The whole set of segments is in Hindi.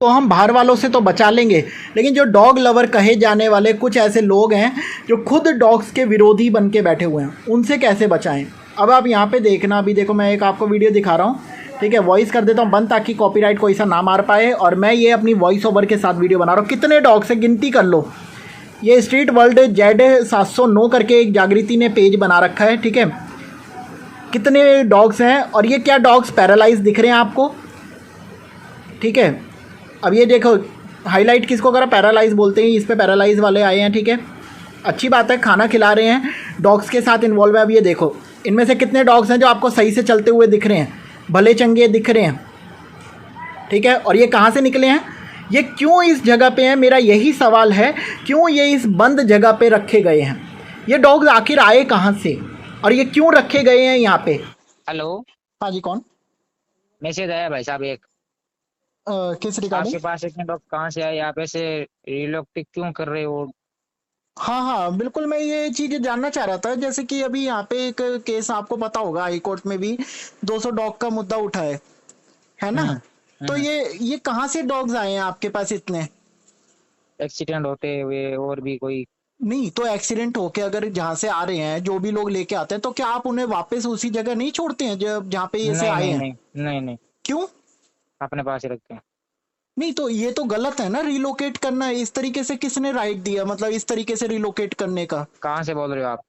को हम बाहर वालों से तो बचा लेंगे, लेकिन जो डॉग लवर कहे जाने वाले कुछ ऐसे लोग हैं जो खुद डॉग्स के विरोधी बन के बैठे हुए हैं, उनसे कैसे बचाएं। अब आप यहाँ पे देखना, अभी देखो मैं एक आपको वीडियो दिखा रहा हूँ, ठीक है। वॉइस कर देता हूँ बंद ताकि कॉपीराइट कोई सा ना मार पाए, और मैं ये अपनी वॉइस ओवर के साथ वीडियो बना रहा हूँ। कितने डॉग्स है गिनती कर लो। ये स्ट्रीट वर्ल्ड Z709 करके एक जागृति ने पेज बना रखा है, ठीक है। कितने डॉग्स हैं, और ये क्या डॉग्स पैरालाइज दिख रहे हैं आपको, ठीक है। अब ये देखो हाईलाइट किसको करा, पैरालाइज बोलते हैं, इस पे पैरालाइज वाले आए हैं, ठीक है। अच्छी बात है, खाना खिला रहे हैं, डॉग्स के साथ इन्वॉल्व है। अब ये देखो इनमें से कितने डॉग्स हैं जो आपको सही से चलते हुए दिख रहे हैं, भले चंगे दिख रहे हैं, ठीक है। और ये कहाँ से निकले हैं, ये क्यों इस जगह पे हैं, मेरा यही सवाल है, क्यों ये इस बंद जगह पे रखे गए हैं। ये डॉग्स आखिर आए कहाँ से और ये क्यों रखे गए हैं यहाँ पे। हेलो। हाँ जी, कौन। मैसेज आया भाई साहब एक, किस रिगार्डिंग। आपके पास इतने डॉग कहाँ से आए, आप ऐसे रिलोकेट क्यों कर रहे हो। हाँ हाँ बिल्कुल, मैं ये चीज़ जानना चाह रहा था। जैसे कि अभी यहाँ पे एक केस आपको पता होगा, हाई कोर्ट में भी 200 डॉग का मुद्दा उठा है ना। तो ये कहाँ से डॉग्स आए हैं आपके पास इतने। एक्सीडेंट होते हुए और भी कोई। नहीं तो एक्सीडेंट होके अगर जहाँ से आ रहे हैं, जो भी लोग लेके आते हैं, तो क्या आप उन्हें वापस उसी जगह नहीं छोड़ते हैं जब जहाँ पे ये से नहीं आए नहीं हैं। नहीं नहीं नहीं, क्यों। अपने पास ही रखते हैं। नहीं तो ये तो गलत है ना, रिलोकेट करना। इस तरीके से किसने राइट दिया, मतलब इस तरीके से रिलोकेट करने का। कहाँ से बोल रहे हो आप।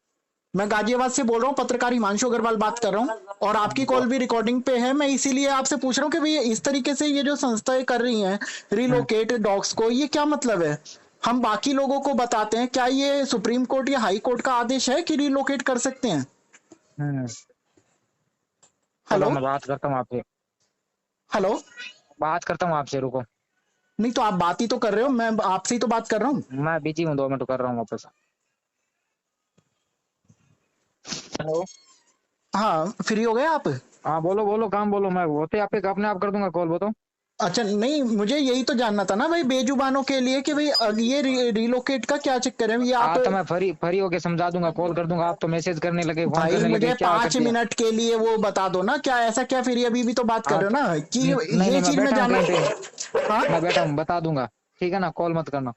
मैं गाजियाबाद से बोल रहा हूँ, पत्रकार हिमांशु अग्रवाल बात कर रहा हूँ, और आपकी कॉल भी रिकॉर्डिंग पे है। मैं इसीलिए आपसे पूछ रहा हूँ कि भाई इस तरीके से ये जो संस्थाएं कर रही हैं रिलोकेट डॉग्स को, ये क्या मतलब है। हम बाकी लोगों को बताते हैं, क्या ये सुप्रीम कोर्ट या हाई कोर्ट का आदेश है कि रिलोकेट कर सकते हैं। चलो हेलो मैं बात करता हूँ आपसे, हेलो। बात करता हूँ आपसे, रुको। नहीं तो आप बात ही तो कर रहे हो, मैं आपसे ही तो बात कर रहा हूँ। मैं बिजी हूँ, 2 मिनट कर रहा हूँ वापस। हेलो। हाँ, फ्री हो गए आप। हाँ बोलो बोलो, काम बोलो, मैं होते आप अपने आप कर दूंगा कॉल, बताओ। अच्छा नहीं, मुझे यही तो जानना था ना भाई, बेजुबानों के लिए, कि भाई ये रिलोकेट का क्या चक्कर है। ये आप तो मैं फ्री होके समझा दूंगा, कॉल कर दूंगा। आप तो मैसेज करने लगे, फोन भाई करने लगे, मुझे क्या कर 5 दिया। मिनट के लिए वो बता दो ना, क्या ऐसा क्या, फिर अभी भी तो बात कर रहे हो ना कि नहीं ये नहीं, मैं चीज में बैठा हूँ जानना। कहीं पे, हाँ मैं बैठा हूँ, बता दूंगा, ठीक है ना, कॉल मत करना।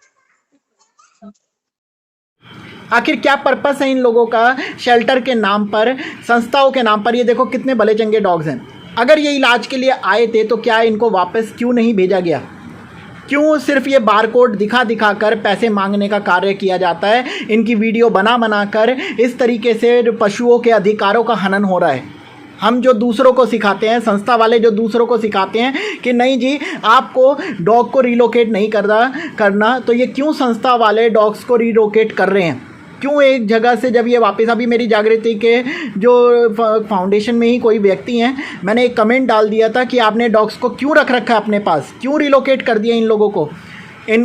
आखिर क्या पर्पस है इन लोगों का, शेल्टर के नाम पर, संस्थाओं के नाम पर। ये देखो कितने भले चंगे डॉग्स हैं। अगर ये इलाज के लिए आए थे तो क्या इनको वापस क्यों नहीं भेजा गया। क्यों सिर्फ ये बारकोड दिखा दिखा कर पैसे मांगने का कार्य किया जाता है। इनकी वीडियो बना बना कर इस तरीके से पशुओं के अधिकारों का हनन हो रहा है। हम जो दूसरों को सिखाते हैं, संस्था वाले जो दूसरों को सिखाते हैं कि नहीं जी आपको डॉग को रिलोकेट नहीं करना, तो ये क्यों संस्था वाले डॉग्स को रिलोकेट कर रहे हैं। क्यों एक जगह से जब ये वापस, अभी मेरी जागृति के जो फाउंडेशन में ही कोई व्यक्ति हैं, मैंने एक कमेंट डाल दिया था कि आपने डॉग्स को क्यों रख रखा है अपने पास, क्यों रिलोकेट कर दिया इन लोगों को।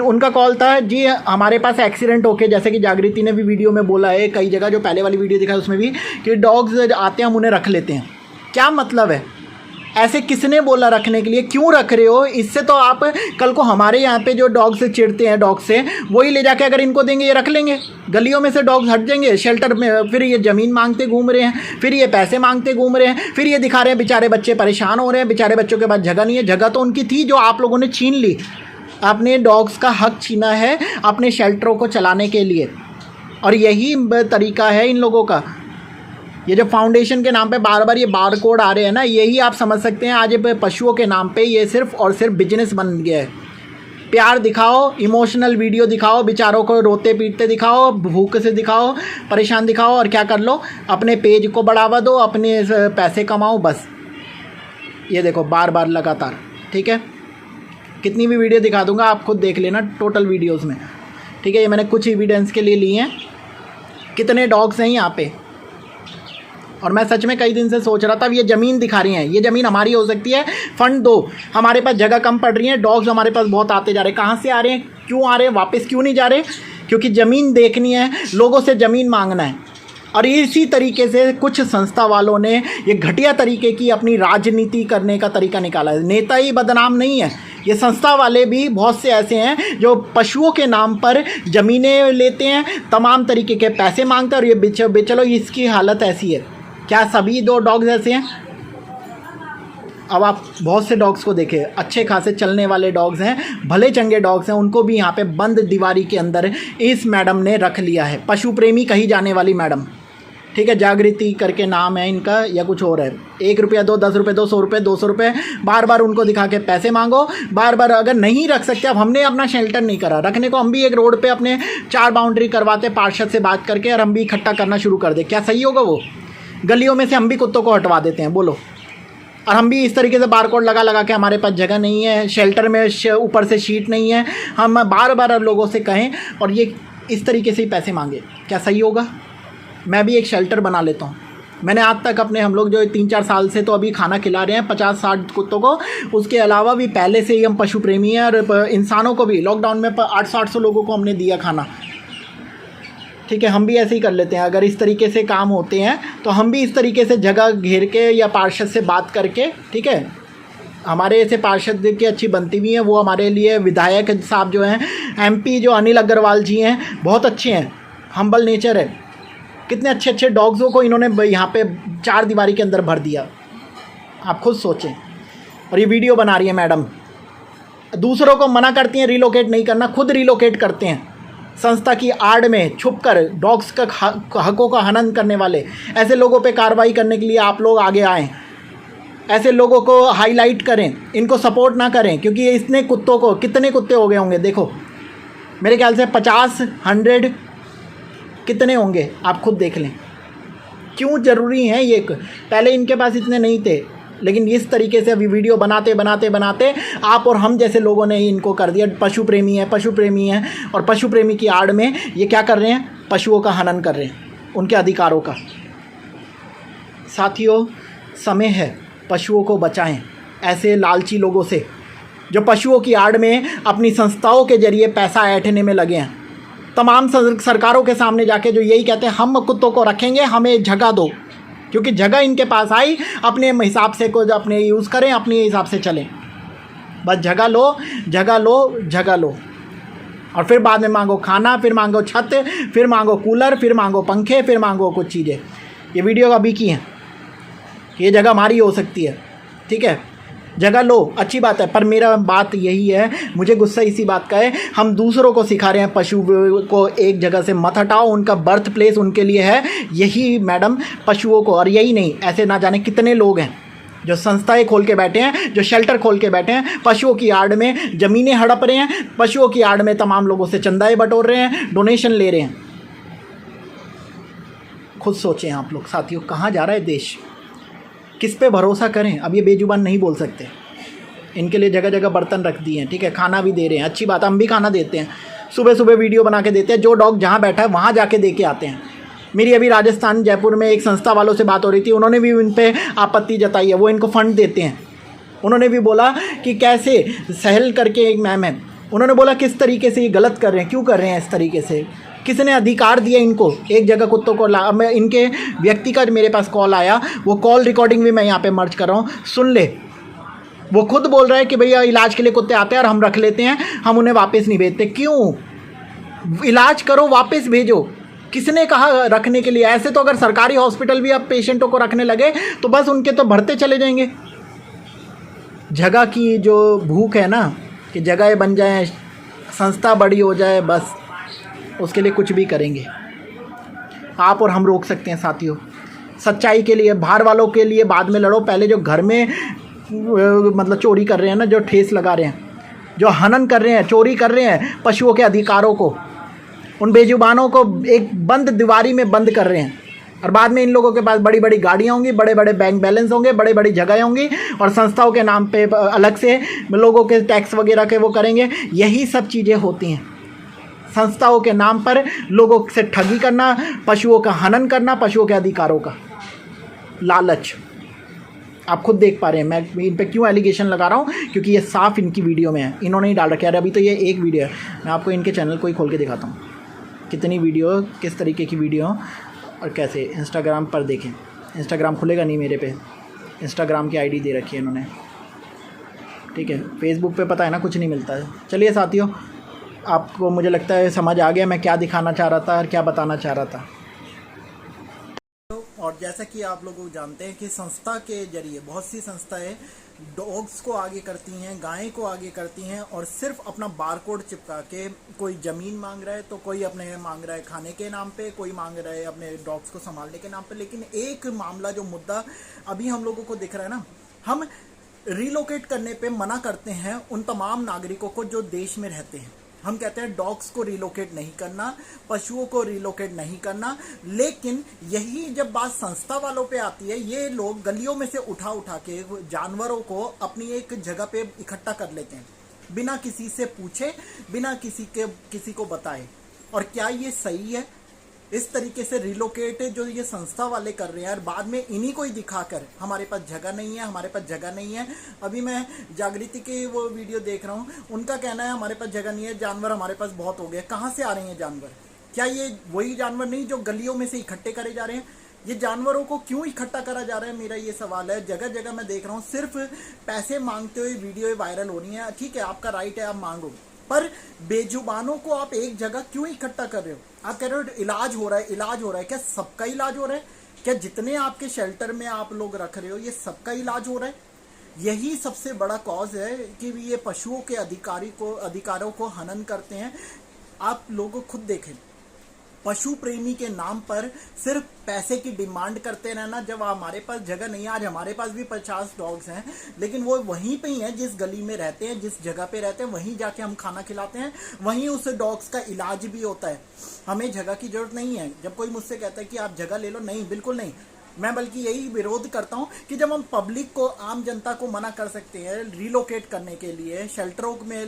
उनका कॉल था जी हमारे पास एक्सीडेंट होके, जैसे कि जागृति ने भी वीडियो में बोला है कई जगह, जो पहले वाली वीडियो दिखा है उसमें भी, कि डॉग्स आते हैं हम उन्हें रख लेते हैं। क्या मतलब है, ऐसे किसने बोला रखने के लिए, क्यों रख रहे हो। इससे तो आप कल को हमारे यहाँ पे जो डॉग से चिढ़ते हैं, डॉग से वही ले जाके अगर इनको देंगे, ये रख लेंगे। गलियों में से डॉग्स हट जाएंगे, शेल्टर में फिर ये ज़मीन मांगते घूम रहे हैं, फिर ये पैसे मांगते घूम रहे हैं, फिर ये दिखा रहे हैं बेचारे बच्चे परेशान हो रहे हैं। बेचारे बच्चों के पास जगह नहीं है, जगह तो उनकी थी जो आप लोगों ने छीन ली। आपने डॉग्स का हक छीना है अपने शेल्टरों को चलाने के लिए, और यही तरीका है इन लोगों का। ये जो फाउंडेशन के नाम पे बार बार ये बार कोड आ रहे हैं ना, यही आप समझ सकते हैं आज पशुओं के नाम पे ये सिर्फ और सिर्फ बिजनेस बन गया है। प्यार दिखाओ, इमोशनल वीडियो दिखाओ, बेचारों को रोते पीटते दिखाओ, भूख से दिखाओ, परेशान दिखाओ, और क्या कर लो, अपने पेज को बढ़ावा दो, अपने पैसे कमाओ, बस। ये देखो बार बार लगातार, ठीक है। कितनी भी वीडियो दिखा दूंगा, आप खुद देख लेना टोटल वीडियोस में, ठीक है। ये मैंने कुछ एविडेंस के लिए लिए हैं। कितने डॉग्स हैं यहाँ पे, और मैं सच में कई दिन से सोच रहा था। अब ये ज़मीन दिखा रही हैं, ये ज़मीन हमारी हो सकती है, फ़ंड दो। हमारे पास जगह कम पड़ रही है, डॉग्स हमारे पास बहुत आते जा रहे हैं। कहाँ से आ रहे हैं, क्यों आ रहे हैं, वापस क्यों नहीं जा रहे, क्योंकि ज़मीन देखनी है, लोगों से ज़मीन मांगना है। और इसी तरीके से कुछ संस्था वालों ने ये घटिया तरीके की अपनी राजनीति करने का तरीका निकाला है। नेता ही बदनाम नहीं है, ये संस्था वाले भी बहुत से ऐसे हैं जो पशुओं के नाम पर ज़मीनें लेते हैं, तमाम तरीके के पैसे मांगते हैं, और ये चलो इसकी हालत ऐसी है। क्या सभी दो डॉग्स ऐसे हैं। अब आप बहुत से डॉग्स को देखें, अच्छे खासे चलने वाले डॉग्स हैं, भले चंगे डॉग्स हैं, उनको भी यहाँ पे बंद दीवारी के अंदर इस मैडम ने रख लिया है। पशु प्रेमी कही जाने वाली मैडम, ठीक है, जागृति करके नाम है इनका या कुछ और है। 1 रुपया दो, 10 रुपये दो, 100 रुपये, 200 रुपये, बार बार उनको दिखा के पैसे मांगो, बार बार। अगर नहीं रख सकते, अब हमने अपना शेल्टर नहीं करा, रखने को हम भी एक रोड पे अपने 4 बाउंड्री करवाते पार्षद से बात करके, और हम भी इकट्ठा करना शुरू कर दे, क्या सही होगा? वो गलियों में से हम भी कुत्तों को हटवा देते हैं, बोलो। और हम भी इस तरीके से बारकोड लगा लगा के, हमारे पास जगह नहीं है, शेल्टर में ऊपर से शीट नहीं है, हम बार बार लोगों से कहें और ये इस तरीके से ही पैसे मांगे, क्या सही होगा? मैं भी एक शेल्टर बना लेता हूँ। मैंने आज तक अपने, हम लोग जो 3-4 साल से तो अभी खाना खिला रहे हैं 50-60 कुत्तों को, उसके अलावा भी पहले से ही हम पशु प्रेमी हैं, और इंसानों को भी लॉकडाउन में 800-800 लोगों को हमने दिया खाना, ठीक है। हम भी ऐसे ही कर लेते हैं, अगर इस तरीके से काम होते हैं तो हम भी इस तरीके से जगह घेर के या पार्षद से बात करके, ठीक है। हमारे ऐसे पार्षद की अच्छी बनती भी हैं, वो हमारे लिए विधायक साहब जो हैं, MP जो अनिल अग्रवाल जी हैं, बहुत अच्छे हैं, हम्बल नेचर है। कितने अच्छे अच्छे डॉग्सों को इन्होंने यहाँ पे 4 दीवारी के अंदर भर दिया, आप खुद सोचें। और ये वीडियो बना रही है मैडम, दूसरों को मना करती हैं रिलोकेट नहीं करना, खुद रिलोकेट करते हैं संस्था की आड़ में छुपकर। डॉग्स का हकों का हनन करने वाले ऐसे लोगों पे कार्रवाई करने के लिए आप लोग आगे आएँ, ऐसे लोगों को हाईलाइट करें, इनको सपोर्ट ना करें, क्योंकि इतने कुत्तों को, कितने कुत्ते हो गए होंगे, देखो मेरे ख्याल से 50-100 कितने होंगे, आप खुद देख लें। क्यों ज़रूरी है ये? पहले इनके पास इतने नहीं थे, लेकिन इस तरीके से अभी वीडियो बनाते बनाते बनाते आप और हम जैसे लोगों ने इनको कर दिया पशु प्रेमी है, पशु प्रेमी है। और पशु प्रेमी की आड़ में ये क्या कर रहे हैं? पशुओं का हनन कर रहे हैं, उनके अधिकारों का। साथियों, समय है, पशुओं को बचाएं ऐसे लालची लोगों से, जो पशुओं की आड़ में अपनी संस्थाओं के जरिए पैसा ऐंठने में लगे हैं। तमाम सरकारों के सामने जाके जो यही कहते हैं, हम कुत्तों को रखेंगे, हमें जगह दो, क्योंकि जगह इनके पास आई, अपने हिसाब से को अपने यूज़ करें, अपने हिसाब से चलें, बस जगह लो, जगह लो, जगह लो। और फिर बाद में मांगो खाना, फिर मांगो छत, फिर मांगो कूलर, फिर मांगो पंखे, फिर मांगो कुछ चीज़ें। ये वीडियो अभी की हैं, ये जगह हमारी हो सकती है, ठीक है, जगह लो, अच्छी बात है। पर मेरा बात यही है, मुझे गुस्सा इसी बात का है, हम दूसरों को सिखा रहे हैं पशु को एक जगह से मत हटाओ, उनका बर्थ प्लेस उनके लिए है यही मैडम, पशुओं को। और यही नहीं, ऐसे ना जाने कितने लोग हैं जो संस्थाएं खोल के बैठे हैं, जो शेल्टर खोल के बैठे हैं, पशुओं की आड़ में ज़मीनें हड़प रहे हैं, पशुओं की आड़ में तमाम लोगों से चंदाएँ बटोर रहे हैं, डोनेशन ले रहे हैं। खुद सोचें आप लोग साथियों, कहाँ जा रहा है देश? किस पे भरोसा करें? अब ये बेजुबान नहीं बोल सकते, इनके लिए जगह जगह बर्तन रख दिए हैं, ठीक है, खाना भी दे रहे हैं, अच्छी बात, हम भी खाना देते हैं, सुबह सुबह वीडियो बना के देते हैं, जो डॉग जहाँ बैठा है वहाँ जाके दे के आते हैं। मेरी अभी राजस्थान जयपुर में एक संस्था वालों से बात हो रही थी, उन्होंने भी इन पर आपत्ति जताई है, वो इनको फंड देते हैं। उन्होंने भी बोला कि कैसे, सहल करके एक मैम है, उन्होंने बोला किस तरीके से ये गलत कर रहे हैं, क्यों कर रहे हैं इस तरीके से, किसने अधिकार दिया इनको एक जगह कुत्तों को ला। मैं इनके व्यक्ति का मेरे पास कॉल आया, वो कॉल रिकॉर्डिंग भी मैं यहाँ पे मर्ज कर रहा हूँ, सुन ले। वो खुद बोल रहा है कि भैया इलाज के लिए कुत्ते आते हैं और हम रख लेते हैं, हम उन्हें वापस नहीं भेजते। क्यों? इलाज करो, वापस भेजो। किसने कहा रखने के लिए? ऐसे तो अगर सरकारी हॉस्पिटल भी अब पेशेंटों को रखने लगे तो बस उनके तो भरते चले जाएंगे। जगह की जो भूख है ना, कि जगह बन जाए, संस्था बड़ी हो जाए, बस उसके लिए कुछ भी करेंगे। आप और हम रोक सकते हैं साथियों। सच्चाई के लिए, बाहर वालों के लिए बाद में लड़ो, पहले जो घर में मतलब चोरी कर रहे हैं ना, जो ठेस लगा रहे हैं, जो हनन कर रहे हैं, चोरी कर रहे हैं पशुओं के अधिकारों को, उन बेजुबानों को एक बंद दीवारी में बंद कर रहे हैं। और बाद में इन लोगों के पास बड़ी बड़ी गाड़ियाँ होंगी, बड़े बड़े बैंक बैलेंस होंगे, बड़ी बड़ी जगह होंगी, और संस्थाओं के नाम पे अलग से लोगों के टैक्स वगैरह के वो करेंगे। यही सब चीज़ें होती हैं, संस्थाओं के नाम पर लोगों से ठगी करना, पशुओं का हनन करना, पशुओं के अधिकारों का लालच। आप खुद देख पा रहे हैं मैं इन पे क्यों एलिगेशन लगा रहा हूँ, क्योंकि ये साफ इनकी वीडियो में है, इन्होंने ही डाल रखा है। अभी तो ये एक वीडियो है, मैं आपको इनके चैनल को ही खोल के दिखाता हूँ कितनी वीडियो, किस तरीके की वीडियो और कैसे। इंस्टाग्राम पर देखें, इंस्टाग्राम खुलेगा नहीं मेरे पे, इंस्टाग्राम की आईडी दे रखी है इन्होंने, ठीक है। फेसबुक पे पता है ना कुछ नहीं मिलता है। चलिए साथियों, आपको मुझे लगता है समझ आ गया मैं क्या दिखाना चाह रहा था और क्या बताना चाह रहा था। और जैसा कि आप लोग जानते हैं कि संस्था के जरिए बहुत सी संस्थाएं डॉग्स को आगे करती हैं, गाय को आगे करती हैं, और सिर्फ अपना बारकोड चिपका के कोई ज़मीन मांग रहा है तो कोई अपने मांग रहा है खाने के नाम पे, कोई मांग रहा है अपने डॉग्स को संभालने के नाम पे। लेकिन एक मामला जो मुद्दा अभी हम लोगों को दिख रहा है ना, हम रिलोकेट करने पे मना करते हैं उन तमाम नागरिकों को जो देश में रहते हैं। हम कहते हैं डॉग्स को रिलोकेट नहीं करना, पशुओं को रिलोकेट नहीं करना, लेकिन यही जब बात संस्था वालों पे आती है, ये लोग गलियों में से उठा उठा के जानवरों को अपनी एक जगह पे इकट्ठा कर लेते हैं, बिना किसी से पूछे, बिना किसी को बताए। और क्या ये सही है? इस तरीके से रिलोकेट जो ये संस्था वाले कर रहे हैं, और बाद में इन्हीं को ही दिखाकर हमारे पास जगह नहीं है, हमारे पास जगह नहीं है। अभी मैं जागृति की वो वीडियो देख रहा हूँ, उनका कहना है हमारे पास जगह नहीं है, जानवर हमारे पास बहुत हो गए। कहाँ से आ रहे हैं जानवर? क्या ये वही जानवर नहीं जो गलियों में से इकट्ठे करे जा रहे हैं? ये जानवरों को क्यों इकट्ठा करा जा रहा है, मेरा ये सवाल है। जगह जगह मैं देख रहा हूँ सिर्फ पैसे मांगते हुए वीडियो वायरल हो रही है। ठीक है, आपका राइट है, आप मांगो, पर बेजुबानों को आप एक जगह क्यों इकट्ठा कर रहे हो? आप कह रहे हो इलाज हो रहा है, इलाज हो रहा है। क्या सबका इलाज हो रहा है? क्या जितने आपके शेल्टर में आप लोग रख रहे हो ये सबका इलाज हो रहा है? यही सबसे बड़ा कॉज है कि ये पशुओं के अधिकारों को हनन करते हैं। आप लोग खुद देखें, पशु प्रेमी के नाम पर सिर्फ पैसे की डिमांड करते रहना, जब हमारे पास जगह नहीं है। आज हमारे पास भी 50 डॉग्स हैं, लेकिन वो वहीं पे ही हैं जिस गली में रहते हैं, जिस जगह पे रहते हैं, वहीं जाके हम खाना खिलाते हैं, वहीं उस डॉग्स का इलाज भी होता है। हमें जगह की जरूरत नहीं है। जब कोई मुझसे कहता है कि आप जगह ले लो, नहीं, बिल्कुल नहीं। मैं बल्कि यही विरोध करता हूं कि जब हम पब्लिक को, आम जनता को मना कर सकते हैं रिलोकेट करने के लिए, शेल्टरों में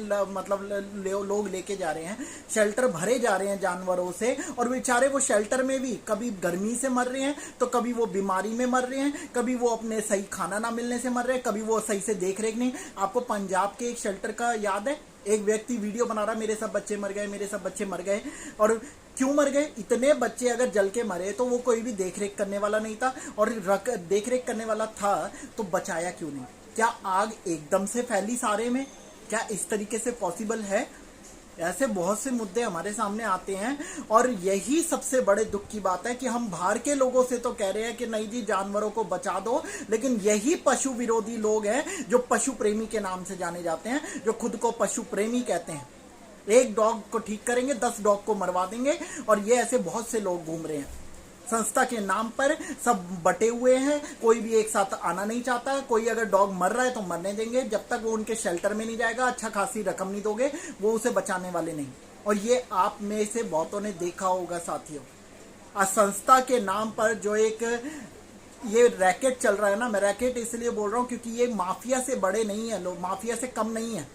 लोग लेके जा रहे हैं, शेल्टर भरे जा रहे हैं जानवरों से, और बेचारे वो शेल्टर में भी कभी गर्मी से मर रहे हैं, तो कभी वो बीमारी में मर रहे हैं, कभी वो अपने सही खाना ना मिलने से मर रहे हैं, कभी वो सही से देख रेख नहीं। आपको पंजाब के एक शेल्टर का याद है? एक व्यक्ति वीडियो बना रहा, मेरे सब बच्चे मर गए, मेरे सब बच्चे मर गए। और क्यों मर गए? इतने बच्चे अगर जल के मरे तो वो कोई भी देख रेख करने वाला नहीं था, और देख रेख करने वाला था तो बचाया क्यों नहीं? क्या आग एकदम से फैली सारे में? क्या इस तरीके से पॉसिबल है? ऐसे बहुत से मुद्दे हमारे सामने आते हैं, और यही सबसे बड़े दुख की बात है कि हम बाहर के लोगों से तो कह रहे हैं कि नहीं जी जानवरों को बचा दो, लेकिन यही पशु विरोधी लोग हैं जो पशु प्रेमी के नाम से जाने जाते हैं, जो खुद को पशु प्रेमी कहते हैं। एक डॉग को ठीक करेंगे, 10 डॉग को मरवा देंगे, और ये ऐसे बहुत से लोग घूम रहे हैं। संस्था के नाम पर सब बटे हुए हैं, कोई भी एक साथ आना नहीं चाहता। कोई अगर डॉग मर रहा है तो मरने देंगे, जब तक वो उनके शेल्टर में नहीं जाएगा, अच्छा खासी रकम नहीं दोगे, वो उसे बचाने वाले नहीं। और ये आप में से बहुतों ने देखा होगा साथियों। संस्था के नाम पर जो एक ये रैकेट चल रहा है ना, मैं रैकेट इसलिए बोल रहा हूँ क्योंकि ये माफिया से बड़े नहीं है लोग, माफिया से कम नहीं है।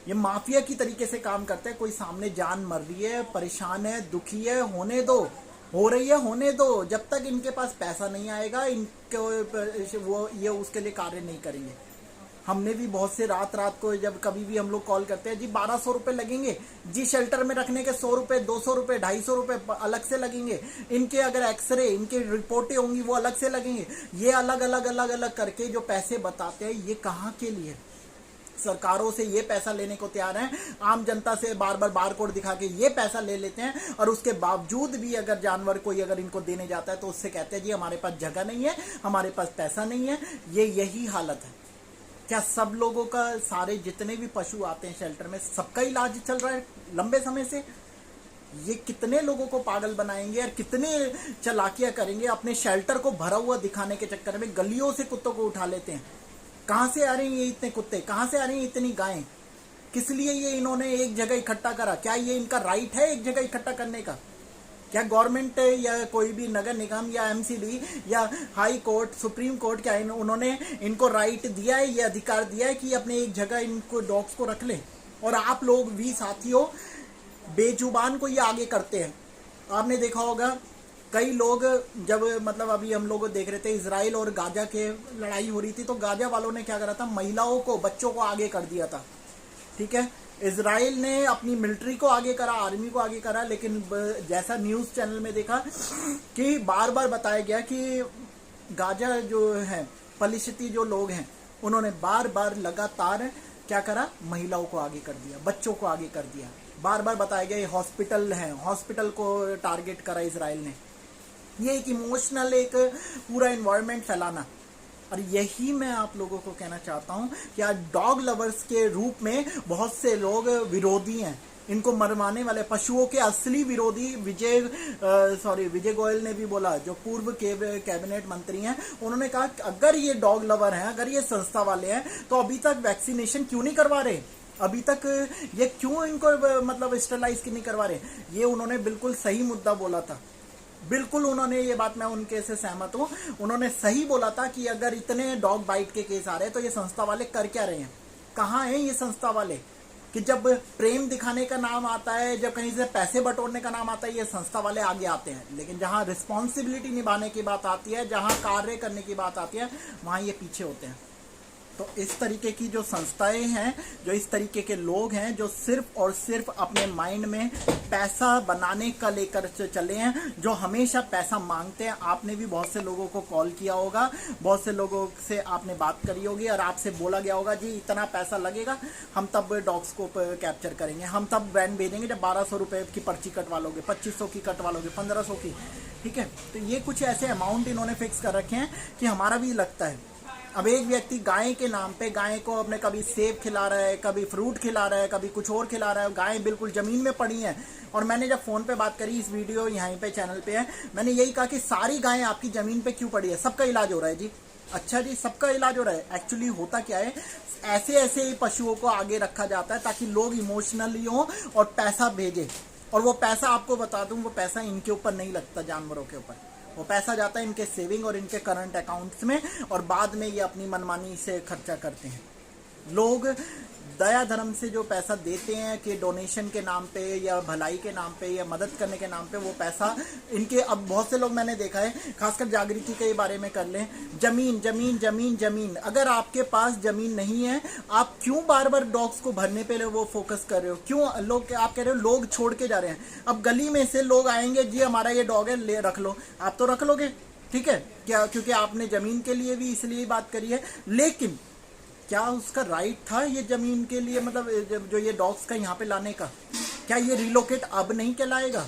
ये माफिया की तरीके से काम करते हैं। कोई सामने जान मर रही है, परेशान है, दुखी है, होने दो, हो रही है, होने दो। जब तक इनके पास पैसा नहीं आएगा, इनको वो ये उसके लिए कार्य नहीं करेंगे। हमने भी बहुत से रात को जब कभी भी हम लोग कॉल करते हैं, जी 1200 रुपये लगेंगे जी, शेल्टर में रखने के 100 रुपये, 200 रुपये, 250 रुपये अलग से लगेंगे। इनके अगर एक्सरे, इनकी रिपोर्टें होंगी वो अलग से लगेंगे। ये अलग अलग करके जो पैसे बताते हैं, ये कहाँ के लिए? सरकारों से ये पैसा लेने को तैयार हैं, आम जनता से बार बार बारकोड दिखा के ये पैसा ले लेते हैं, और उसके बावजूद भी अगर जानवर कोई अगर इनको देने जाता है तो उससे कहते हैं जी हमारे पास जगह नहीं है, हमारे पास पैसा नहीं है। यही हालत है। क्या सब लोगों का, सारे जितने भी पशु आते हैं शेल्टर में, सबका इलाज चल रहा है लंबे समय से? ये कितने लोगों को पागल बनाएंगे और कितने चालाकियां करेंगे? अपने शेल्टर को भरा हुआ दिखाने के चक्कर में गलियों से कुत्तों को उठा लेते हैं। कहां से आ रहे हैं ये इतने कुत्ते? कहां से आ रही हैं इतनी गायें? किस लिए ये इन्होंने एक जगह इकट्ठा करा? क्या ये इनका राइट है एक जगह इकट्ठा करने का? क्या गवर्नमेंट या कोई भी नगर निगम या एमसीडी या हाई कोर्ट, सुप्रीम कोर्ट, क्या उन्होंने इनको राइट दिया है, ये अधिकार दिया है कि अपने एक जगह इनको डॉग्स को रख ले? और आप लोग भी साथियों बेजुबान को ये आगे करते हैं। आपने देखा होगा कई लोग, जब मतलब अभी हम लोग देख रहे थे इजराइल और गाजा के लड़ाई हो रही थी, तो गाजा वालों ने क्या करा था, महिलाओं को, बच्चों को आगे कर दिया था। ठीक है, इजराइल ने अपनी मिलिट्री को आगे करा, आर्मी को आगे करा, लेकिन जैसा न्यूज चैनल में देखा कि बार बार बताया गया कि गाजा जो है, फलस्तीनी जो लोग हैं, उन्होंने बार बार लगातार क्या करा, महिलाओं को आगे कर दिया, बच्चों को आगे कर दिया। बार बार बताया गया ये हॉस्पिटल है, हॉस्पिटल को टारगेट करा इजराइल ने। ये एक इमोशनल एक पूरा इन्वायरमेंट फैलाना। और यही मैं आप लोगों को कहना चाहता हूँ कि आज डॉग लवर्स के रूप में बहुत से लोग विरोधी हैं, इनको मरवाने वाले पशुओं के असली विरोधी। विजय गोयल ने भी बोला, जो पूर्व कैबिनेट मंत्री हैं, उन्होंने कहा कि अगर ये डॉग लवर हैं, अगर ये संस्था वाले हैं, तो अभी तक वैक्सीनेशन क्यों नहीं करवा रहे, अभी तक ये क्यों इनको मतलब स्टरलाइज नहीं करवा रहे। ये उन्होंने बिल्कुल सही मुद्दा बोला था, बिल्कुल उन्होंने ये बात, मैं उनके से सहमत हूँ, उन्होंने सही बोला था कि अगर इतने डॉग बाइट के केस आ रहे हैं तो ये संस्था वाले कर क्या रहे हैं, कहाँ हैं ये संस्था वाले, कि जब प्रेम दिखाने का नाम आता है, जब कहीं से पैसे बटोरने का नाम आता है, ये संस्था वाले आगे आते हैं, लेकिन जहाँ रिस्पॉन्सिबिलिटी निभाने की बात आती है, जहाँ कार्य करने की बात आती है, वहाँ ये पीछे होते हैं। तो इस तरीके की जो संस्थाएं हैं, जो इस तरीके के लोग हैं, जो सिर्फ और सिर्फ अपने माइंड में पैसा बनाने का लेकर चले हैं, जो हमेशा पैसा मांगते हैं। आपने भी बहुत से लोगों को कॉल किया होगा, बहुत से लोगों से आपने बात करी होगी और आपसे बोला गया होगा जी इतना पैसा लगेगा, हम तब डॉग्स को कैप्चर करेंगे, हम तब वैन भेजेंगे जब 1200 रुपये की पर्ची कटवा लोगे, 2500 की कटवा लोगे, 1500 की। ठीक है, तो ये कुछ ऐसे अमाउंट इन्होंने फिक्स कर रखे हैं कि हमारा भी लगता है। अब एक व्यक्ति गाय के नाम पे, गाय को अपने कभी सेब खिला रहा है, कभी फ्रूट खिला रहा है, कभी कुछ और खिला रहा है, गाय बिल्कुल जमीन में पड़ी है। और मैंने जब फोन पे बात करी, इस वीडियो यहाँ पे चैनल पे है, मैंने यही कहा कि सारी गायें आपकी जमीन पे क्यों पड़ी है, सबका इलाज हो रहा है जी। अच्छा जी, सबका इलाज हो रहा है। एक्चुअली होता क्या है, ऐसे ऐसे ही पशुओं को आगे रखा जाता है ताकि लोग इमोशनली हों और पैसा भेजे। और वो पैसा, आपको बता दूं, वो पैसा इनके ऊपर नहीं लगता, जानवरों के ऊपर। वो पैसा जाता है इनके सेविंग और इनके करंट अकाउंट्स में, और बाद में ये अपनी मनमानी से खर्चा करते हैं। लोग दया धर्म से जो पैसा देते हैं कि डोनेशन के नाम पे या भलाई के नाम पे या मदद करने के नाम पे, वो पैसा इनके, अब बहुत से लोग मैंने देखा है, खासकर जागृति के बारे में कर लें, जमीन जमीन जमीन जमीन। अगर आपके पास जमीन नहीं है, आप क्यों बार बार डॉग्स को भरने पे वो फोकस कर रहे हो, क्यों लोग, आप कह रहे हो लोग छोड़ के जा रहे हैं। अब गली में से लोग आएंगे, जी हमारा ये डॉग है, ले रख लो, आप तो रख लोगे, ठीक है क्या, क्योंकि आपने जमीन के लिए भी इसलिए बात करी है। लेकिन क्या उसका राइट था ये जमीन के लिए, मतलब जो ये डॉग्स का यहाँ पे लाने का, क्या ये रिलोकेट अब नहीं कहलाएगा?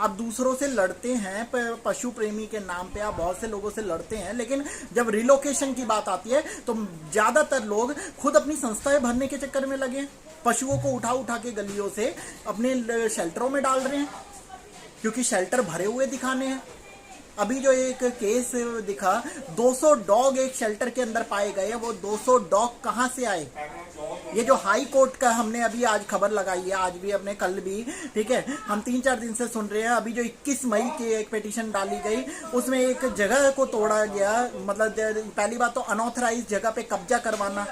आप दूसरों से लड़ते हैं, पशु प्रेमी के नाम पे आप बहुत से लोगों से लड़ते हैं, लेकिन जब रिलोकेशन की बात आती है तो ज्यादातर लोग खुद अपनी संस्थाएं भरने के चक्कर में लगे हैं, पशुओं को उठा उठा के गलियों से अपने शेल्टरों में डाल रहे हैं, क्योंकि शेल्टर भरे हुए दिखाने हैं। अभी जो एक केस दिखा, 200 डॉग एक शेल्टर के अंदर पाए गए, वो 200 डॉग कहां से आए? ये जो हाई कोर्ट का हमने अभी आज खबर लगाई है, आज भी अपने कल भी, ठीक है, हम 3-4 दिन से सुन रहे हैं। अभी जो 21 मई की एक पिटीशन डाली गई, उसमें एक जगह को तोड़ा गया, मतलब पहली बात तो अनऑथराइज जगह पे कब्जा करवाना,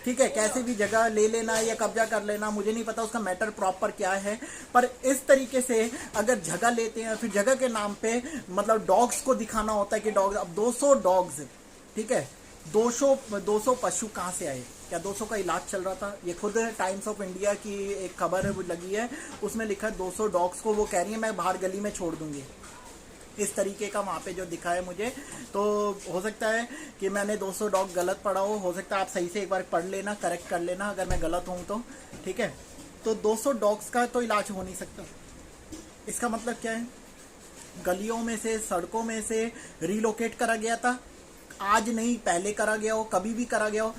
ठीक है, कैसे भी जगह ले लेना या कब्जा कर लेना, मुझे नहीं पता उसका मैटर प्रॉपर क्या है, पर इस तरीके से अगर जगह लेते हैं, फिर जगह के नाम पे मतलब डॉग्स को दिखाना होता है कि डॉग्स, अब 200 डॉग्स, ठीक है, 200 पशु कहाँ से आए? क्या 200 का इलाज चल रहा था? ये खुद टाइम्स ऑफ इंडिया की एक खबर लगी है, उसमें लिखा है 200 डॉग्स को वो कह रही है मैं बाहर गली में छोड़ दूंगी। इस तरीके का वहाँ पे जो दिखा है मुझे, तो हो सकता है कि मैंने 200 डॉग गलत पढ़ा हो सकता है आप सही से एक बार पढ़ लेना, करेक्ट कर लेना अगर मैं गलत हूँ तो, ठीक है। तो 200 डॉग्स का तो इलाज हो नहीं सकता। इसका मतलब क्या है? गलियों में से, सड़कों में से रिलोकेट करा गया था, आज नहीं पहले करा गया हो, कभी भी करा गया हो।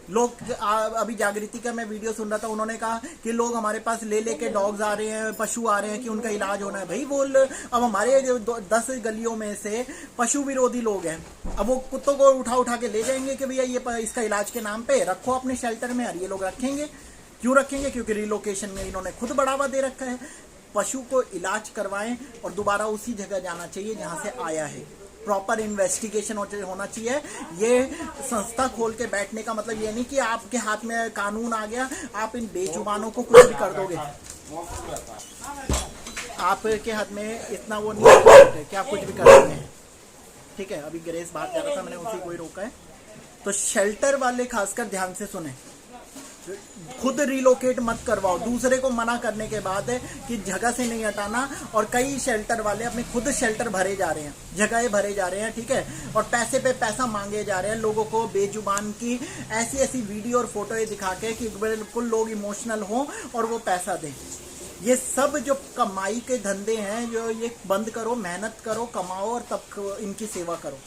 लोग अभी जागृति का मैं वीडियो सुन रहा था, उन्होंने कहा कि लोग हमारे पास ले लेके डॉग्स आ रहे हैं, पशु आ रहे हैं कि उनका इलाज होना है। भाई बोल, अब हमारे 10 गलियों में से पशु विरोधी लोग हैं, अब वो कुत्तों को उठा उठा के ले जाएंगे कि भैया ये इसका इलाज के नाम पे रखो अपने शेल्टर में। और ये लोग रखेंगे, क्यों रखेंगे? क्योंकि रिलोकेशन में इन्होंने खुद बढ़ावा दे रखा है। पशु को इलाज करवाएं और दोबारा उसी जगह जाना चाहिए जहाँ से आया है। प्रॉपर इन्वेस्टिगेशन होना चाहिए। ये संस्था खोल के बैठने का मतलब ये नहीं कि आपके हाथ में कानून आ गया, आप इन बेजुबानों को कुछ भी कर दोगे। आपके हाथ में इतना वो नहीं है कि आप कुछ भी कर सकते हैं, ठीक है। अभी ग्रेस बाहर जा रहा था, मैंने उसी को ही रोका है। तो शेल्टर वाले खासकर ध्यान से सुने, खुद रिलोकेट मत करवाओ। दूसरे को मना करने के बाद है कि जगह से नहीं हटाना, और कई शेल्टर वाले अपने खुद शेल्टर भरे जा रहे हैं, जगहें भरे जा रहे हैं, ठीक है, और पैसे पे पैसा मांगे जा रहे हैं लोगों को बेजुबान की ऐसी ऐसी वीडियो और फोटोएं दिखा के कि बिल्कुल लोग इमोशनल हों और वो पैसा दें। ये सब जो कमाई के धंधे हैं, जो ये बंद करो, मेहनत करो, कमाओ और तब इनकी सेवा करो।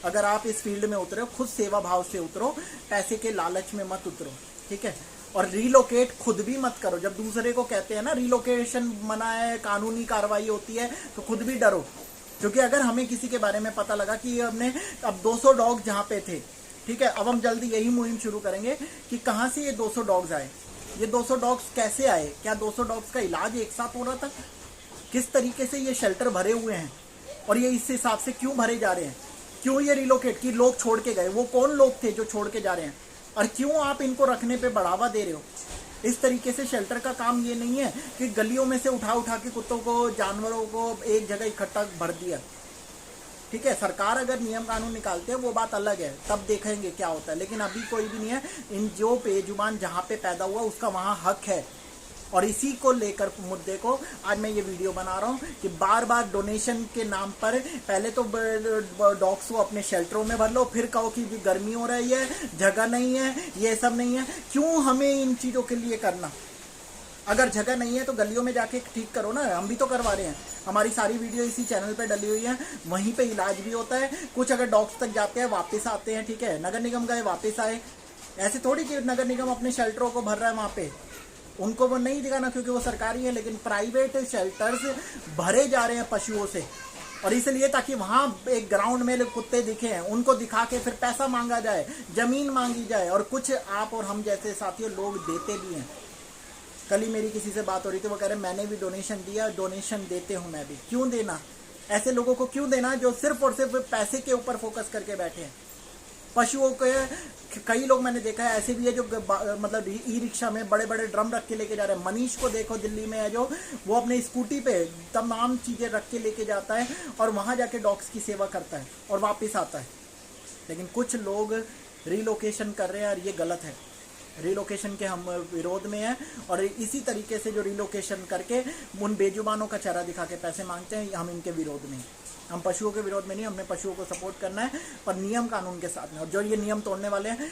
अगर आप इस फील्ड में उतरे हो, खुद सेवा भाव से उतरो, पैसे के लालच में मत उतरो, ठीक है। और रीलोकेट खुद भी मत करो। जब दूसरे को कहते हैं ना रीलोकेशन मना है, कानूनी कार्रवाई होती है, तो खुद भी डरो। क्योंकि अगर हमें किसी के बारे में पता लगा कि हमने अब 200 डॉग जहाँ पे थे, ठीक है, अब हम जल्दी यही मुहिम शुरू करेंगे कि कहाँ से ये 200 डॉग्स आए, ये 200 डॉग्स कैसे आए, क्या 200 डॉग्स का इलाज एक साथ हो रहा था, किस तरीके से ये शेल्टर भरे हुए हैं और ये इस हिसाब से क्यों भरे जा रहे हैं, क्यों ये रिलोकेट की लोग छोड़ के गए, वो कौन लोग थे जो छोड़ के जा रहे हैं, और क्यों आप इनको रखने पे बढ़ावा दे रहे हो। इस तरीके से शेल्टर का काम ये नहीं है कि गलियों में से उठा उठा के कुत्तों को, जानवरों को एक जगह इकट्ठा भर दिया, ठीक है। सरकार अगर नियम कानून निकालते हैं वो बात अलग है, तब देखेंगे क्या होता है, लेकिन अभी कोई भी नहीं है। इन जो बेजुबान जहाँ पे पैदा हुआ उसका वहाँ हक है। और इसी को लेकर मुद्दे को आज मैं ये वीडियो बना रहा हूँ कि बार बार डोनेशन के नाम पर पहले तो डॉग्स को अपने शेल्टरों में भर लो, फिर कहो कि गर्मी हो रही है, जगह नहीं है, ये सब नहीं है। क्यों हमें इन चीज़ों के लिए करना? अगर जगह नहीं है तो गलियों में जाके ठीक करो ना, हम भी तो करवा रहे हैं। हमारी सारी वीडियो इसी चैनल पे डली हुई है, वहीं पे इलाज भी होता है। कुछ अगर डॉग्स तक जाते हैं वापस आते हैं, ठीक है, नगर निगम गए वापस आए। ऐसे थोड़ी कि नगर निगम अपने शेल्टरों को भर रहा है, वहाँ पे उनको वो नहीं दिखाना क्योंकि वो सरकारी है, लेकिन प्राइवेट शेल्टर्स भरे जा रहे हैं पशुओं से। और इसलिए ताकि वहाँ एक ग्राउंड में कुत्ते दिखे हैं, उनको दिखा के फिर पैसा मांगा जाए, जमीन मांगी जाए, और कुछ आप और हम जैसे साथियों लोग देते भी हैं। कल ही मेरी किसी से बात हो रही थी, वो कह रहे मैंने भी डोनेशन दिया, डोनेशन देते हूँ मैं भी। क्यों देना? ऐसे लोगों को क्यों देना जो सिर्फ और सिर्फ पैसे के ऊपर फोकस करके बैठे हैं। पशुओं के कई लोग मैंने देखा है ऐसे भी है जो मतलब ई रिक्शा में बड़े बड़े ड्रम रख के लेके जा रहे हैं। मनीष को देखो दिल्ली में है जो, वो अपने स्कूटी पे तमाम चीज़ें रख के लेके जाता है और वहाँ जाके डॉग्स की सेवा करता है और वापस आता है। लेकिन कुछ लोग रीलोकेशन कर रहे हैं और ये गलत है। रीलोकेशन के हम विरोध में हैं और इसी तरीके से जो रीलोकेशन करके उन बेजुबानों का चेहरा दिखा के पैसे मांगते हैं, हम इनके विरोध में हैं। हम पशुओं के विरोध में नहीं, हमने पशुओं को सपोर्ट करना है पर नियम कानून के साथ में। और जो ये नियम तोड़ने वाले हैं